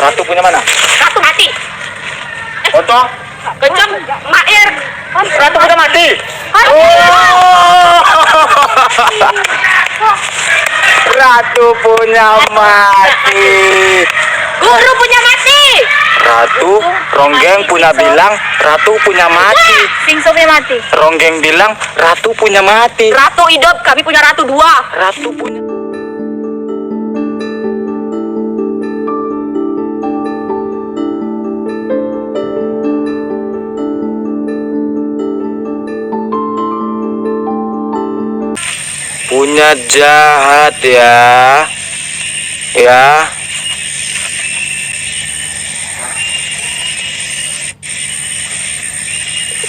Ratu punya mana? Ratu mati. Konco? Kencang, Mair. Ratu punya mati. Ratu punya mati. Guru punya mati. Ratu, Ronggeng punya bilang Ratu punya mati. Singso punya mati. Ronggeng bilang Ratu punya mati. Ratu hidup, kami punya ratu 2. Ratu punya. Punya jahat ya.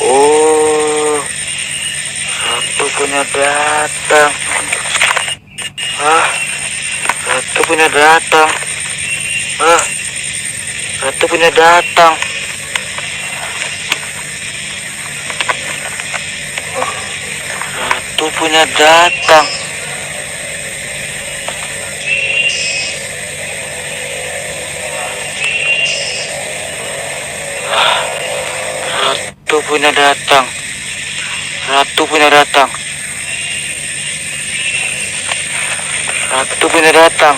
Oh, Ratu punya datang. Ratu punya datang. Ratu punya datang. Ratu punya datang. Ratu punya datang. Ratu punya datang. Ratu punya datang.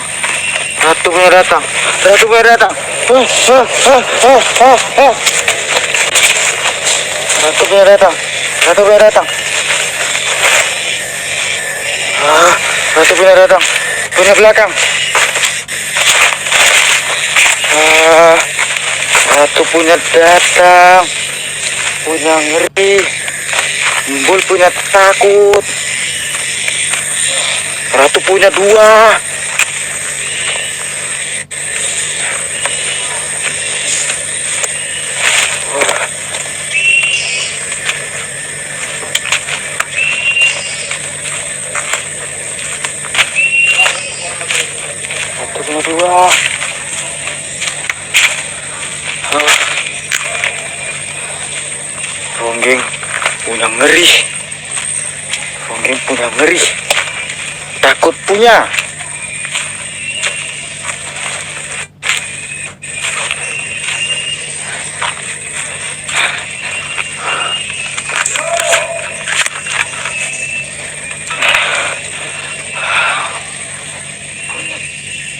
Ratu punya datang. Ratu punya datang. Ratu punya datang. Ratu punya datang. Ratu punya datang. Punya belakang. Ratu punya datang. Punya ngeri. Embul punya takut. Ratu punya 2. Ratu punya 2. Ronggeng punya ngeri. Ronggeng punya ngeri. Takut punya.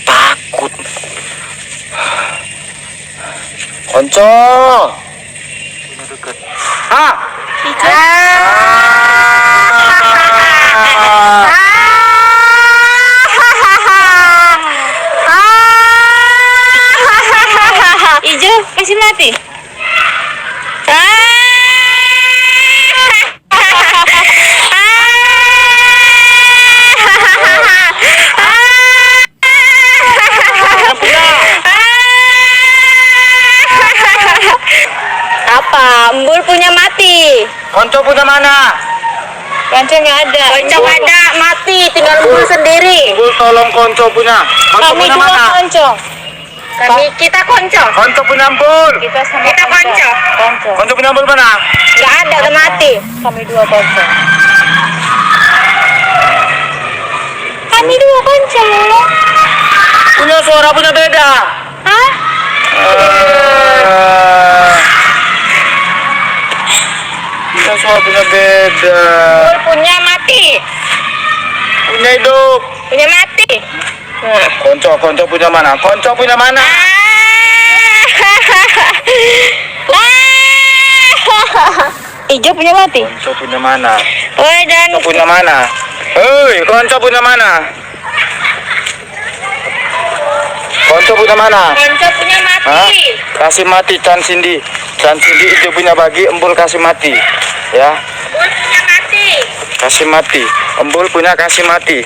Takut. Konco. Punya dekat. Ijo, kasih mati. Apa? Embul punya mati. Konco punya mana? Konco nggak ada. Konco nggak ada, mati. Tinggal Embul sendiri. Embul tolong Konco punya. Konco Kami punya 2 mana? konco. Kita konco. Konco punya Embul. Kita konco. Konco punya Embul mana? Nggak ada, udah mati. Kami 2 konco. Kami 2 konco. Punya suara punya beda. Hah? Punya suara punya beda. Embul punya mati. Punya hidup. Punya mati. Konco punya mana? Konco punya mana? Ijo punya mati. Konco punya mana? Oi, dan Konco punya mana? Hei, Konco punya mana? Konco punya mana? konco punya mati. Kasih mati Chan Cindy. Chan Cindy itu punya bagi, Embul kasih mati. Ya, Embul punya mati. kasih mati. Embul punya kasih mati.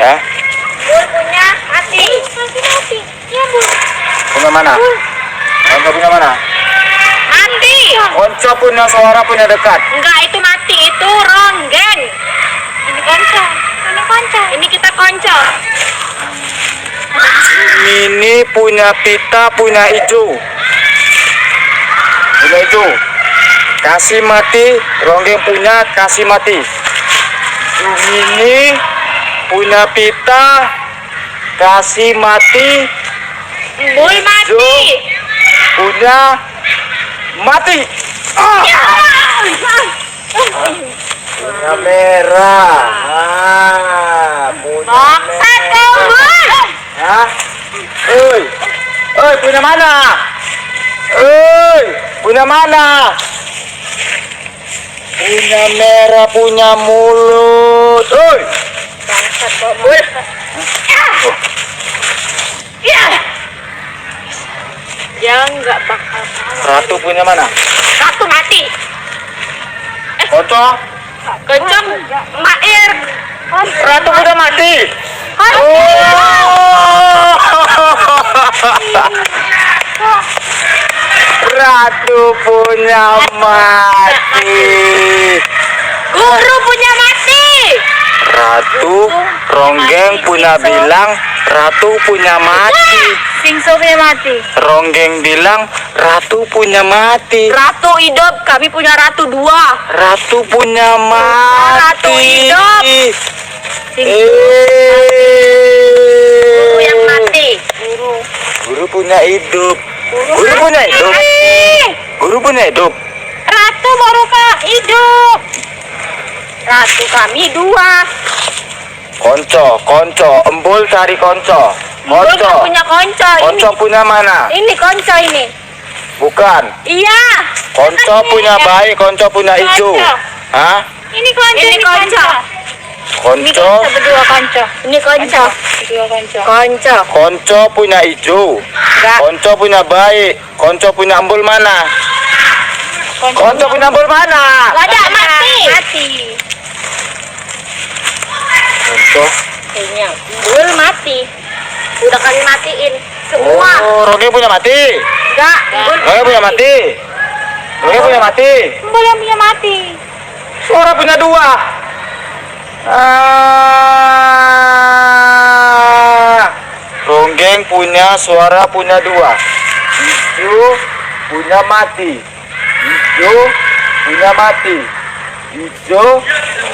Ya, Embul punya mati. Kasih mati. Ya, Bu. punya mana? Konco punya mana? Mati. Konco punya suara punya dekat. Enggak, itu mati. Itu ronggeng. Ini konco. Ini konco. Ini kita konco. Ini punya pita, punya hijau. Punya hijau. Kasih mati, Ronggeng punya kasih mati. Ini punya pita, kasih mati. Embul mati. Punya mati. Ah. Punya merah. Punya Bangsat kau, Embul. Hah? Oi. Oi, punya mana? Oi, punya mana? Punya merah, punya mulut. Oi. Bangsat kau, Embul. Ya. Dia nggak bakal kalah. Ratu punya mana? Ratu mati. Konco. Kencang, Mair. Ratu udah mati. Ratu punya mati. Guru punya mati. Ratu Ronggeng punya bilang Ratu punya mati. Singso punya mati. Ronggeng bilang Ratu punya mati. Ratu hidup, kami punya ratu 2. Ratu punya mati. Ratu hidup. Eh. Guru yang mati. Guru punya hidup. Guru punya hidup. Guru punya hidup. Ratu baru hidup. Ratu kami 2. Konco, Embul cari konco. Guru Konco, nggak punya konco. konco punya mana? Ini konco ini. Bukan. Iya. Konco punya bayi, konco punya hijau. Hah? Ini konco. Ini konco. Konco, Berdua konco. Ini konco. Berdua konco. Konco. konco punya hijau. Enggak. Konco punya bayi, konco punya Embul mana? Konco punya Embul mana? Gak ada mati. Mati. Konco. Kayaknya Embul mati. Udah kami matiin semua. Oh, Roge punya mati. Enggak. Embul Roge punya mati. Roge punya mati. Embul yang punya mati. Suara punya 2. Ronggeng punya suara punya 2. Hijau punya mati. Hijau punya mati. Hijau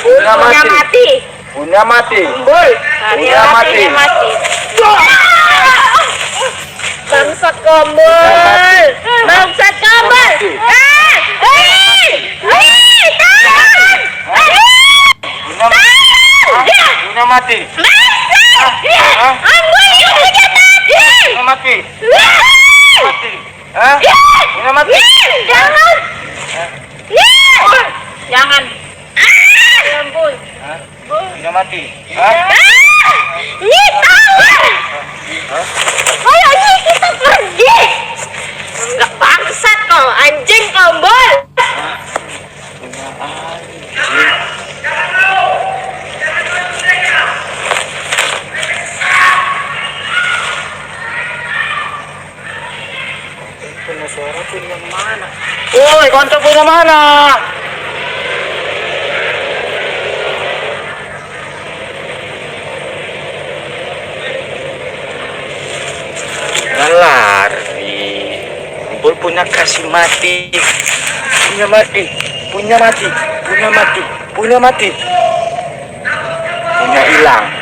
punya Punya mati. mati. Punya mati. Embul. Punya mati. mati. Bangsat Embul. Bangsat Embul. Punya mati. Punya mati. Mati. Hah? Punya mati. Jangan. Jangan. Embul. Hah? Punya mati. Hah? Ini tawar. Ayo Nyi, kita pergi. Enggak bangsat kau, anjing kau, Embul. Punya suara punya mana? Woi, konco punya mana? Lari. Embul punya kasih mati. Punya mati. Punya mati. Punya mati. Punya mati. Punya hilang.